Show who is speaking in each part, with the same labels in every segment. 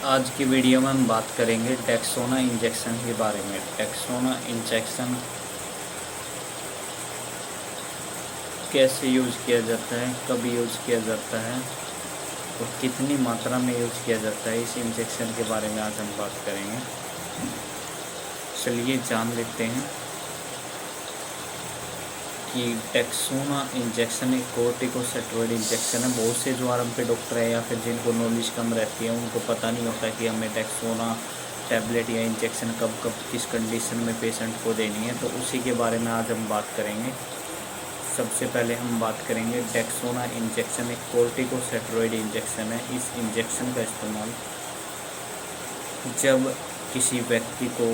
Speaker 1: आज की वीडियो में हम बात करेंगे डेक्सोना इंजेक्शन के बारे में। डेक्सोना इंजेक्शन कैसे यूज़ किया जाता है, कब यूज़ किया जाता है और कितनी मात्रा में यूज़ किया जाता है, इस इंजेक्शन के बारे में आज हम बात करेंगे। चलिए जान लेते हैं कि डेक्सोना इंजेक्शन एक कोर्टिकोस्टेरॉइड इंजेक्शन है। बहुत से जो आराम पे डॉक्टर है या फिर जिनको नॉलेज कम रहती है उनको पता नहीं होता कि हमें डेक्सोना टैबलेट या इंजेक्शन कब कब किस कंडीशन में पेशेंट को देनी है, तो उसी के बारे में आज हम बात करेंगे। सबसे पहले हम बात करेंगे डेक्सोना इंजेक्शन एक कोर्टिकोस्टेरॉइड इंजेक्शन है। इस इंजेक्शन का इस्तेमाल जब किसी व्यक्ति को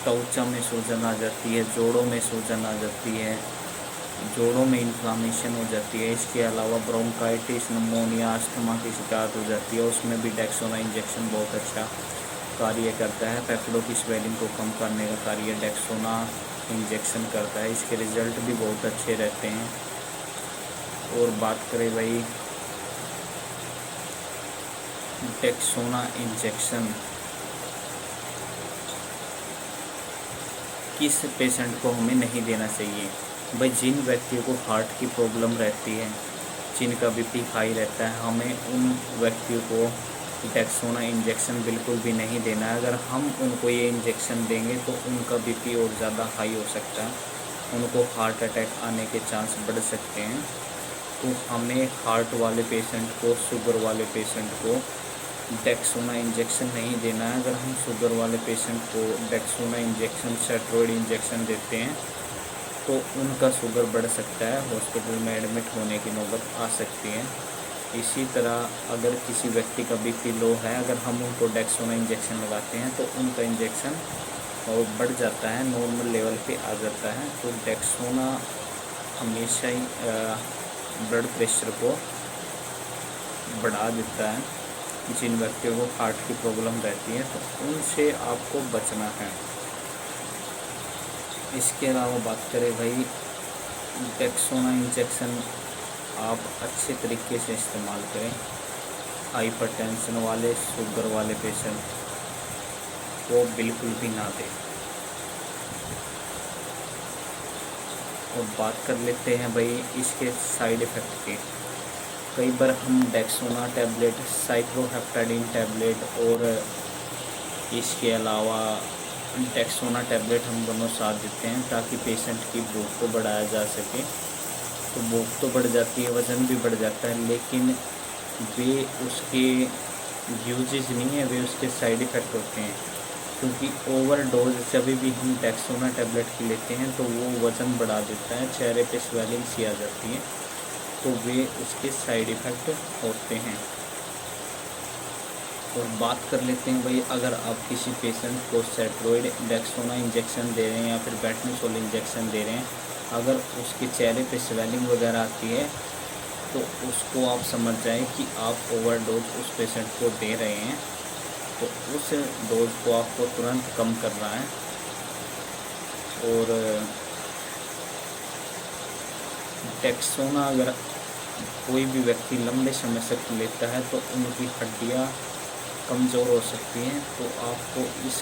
Speaker 1: त्वचा में सूजन आ जाती है, जोड़ों में सूजन आ जाती है, जोड़ों में इन्फ्लामेशन हो जाती है, इसके अलावा ब्रोंकाइटिस, निमोनिया, अस्थमा की शिकायत हो जाती है, उसमें भी डेक्सोना इंजेक्शन बहुत अच्छा कार्य करता है। फेफड़ों की स्वेलिंग को कम करने का कार्य डेक्सोना इंजेक्शन करता है। इसके रिज़ल्ट भी बहुत अच्छे रहते हैं। और बात करें भाई डेक्सोना इंजेक्शन किस पेशेंट को हमें नहीं देना चाहिए। भाई जिन व्यक्तियों को हार्ट की प्रॉब्लम रहती है, जिनका बीपी हाई रहता है, हमें उन व्यक्तियों को डेक्सोना इंजेक्शन बिल्कुल भी नहीं देना है। अगर हम उनको ये इंजेक्शन देंगे तो उनका बीपी और ज़्यादा हाई हो सकता है, उनको हार्ट अटैक आने के चांस बढ़ सकते हैं। तो हमें हार्ट वाले पेशेंट को, शुगर वाले पेशेंट को डेक्सोना इंजेक्शन नहीं देना है। अगर हम शुगर वाले पेशेंट को डेक्सोना इंजेक्शन, स्टेरॉइड इंजेक्शन देते हैं तो उनका शुगर बढ़ सकता है, हॉस्पिटल में एडमिट होने की नौबत आ सकती है। इसी तरह अगर किसी व्यक्ति का बीपी लो है, अगर हम उनको डेक्सोना इंजेक्शन लगाते हैं तो उनका इंजेक्शन और बढ़ जाता है, नॉर्मल लेवल पे आ जाता है। तो डेक्सोना हमेशा ही ब्लड प्रेशर को बढ़ा देता है। जिन व्यक्तियों को हार्ट की प्रॉब्लम रहती है तो उनसे आपको बचना है। इसके अलावा बात करें भाई डेक्सोना इंजेक्शन आप अच्छे तरीके से इस्तेमाल करें। हाइपरटेंशन वाले, शुगर वाले पेशेंट को बिल्कुल भी ना दें। और बात कर लेते हैं भाई इसके साइड इफ़ेक्ट की। कई बार हम डेक्सोना टैबलेट, साइक्लोहेप्टाडीन टैबलेट और इसके अलावा डेक्सोना टैबलेट हम दोनों साथ देते हैं ताकि पेशेंट की भूख को बढ़ाया जा सके। तो भूख तो बढ़ जाती है, वज़न भी बढ़ जाता है, लेकिन वे उसके यूजेस नहीं है, वे उसके साइड इफ़ेक्ट होते हैं। क्योंकि ओवरडोज जब भी हम डेक्सोना टैबलेट की लेते हैं तो वो वज़न बढ़ा देता है, चेहरे पे स्वेलिंग सी आ जाती है, तो वे उसके साइड इफ़ेक्ट होते हैं। और बात कर लेते हैं भाई अगर आप किसी पेशेंट को स्टेरॉइड डेक्सोना इंजेक्शन दे रहे हैं या फिर बेटनिसोल इंजेक्शन दे रहे हैं, अगर उसके चेहरे पे स्वेलिंग वगैरह आती है तो उसको आप समझ जाएं कि आप ओवरडोज उस पेशेंट को दे रहे हैं, तो उस डोज को आपको तुरंत कम करना है। और डेक्सोना अगर कोई भी व्यक्ति लंबे समय से लेता है तो उनकी हड्डियां कमज़ोर हो सकती हैं। तो आपको इस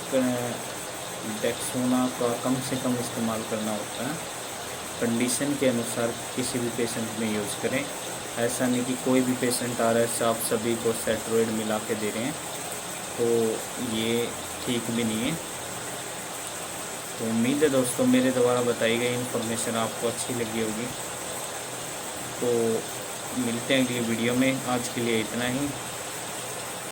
Speaker 1: डेक्सोना का कम से कम इस्तेमाल करना होता है। कंडीशन के अनुसार किसी भी पेशेंट में यूज़ करें। ऐसा नहीं कि कोई भी पेशेंट आ रहा है आप सभी को स्टेरॉइड मिला के दे रहे हैं, तो ये ठीक भी नहीं है। तो उम्मीद है दोस्तों मेरे द्वारा बताई गई इन्फॉर्मेशन आपको अच्छी लगी होगी। तो मिलते हैं अगली वीडियो में, आज के लिए इतना ही।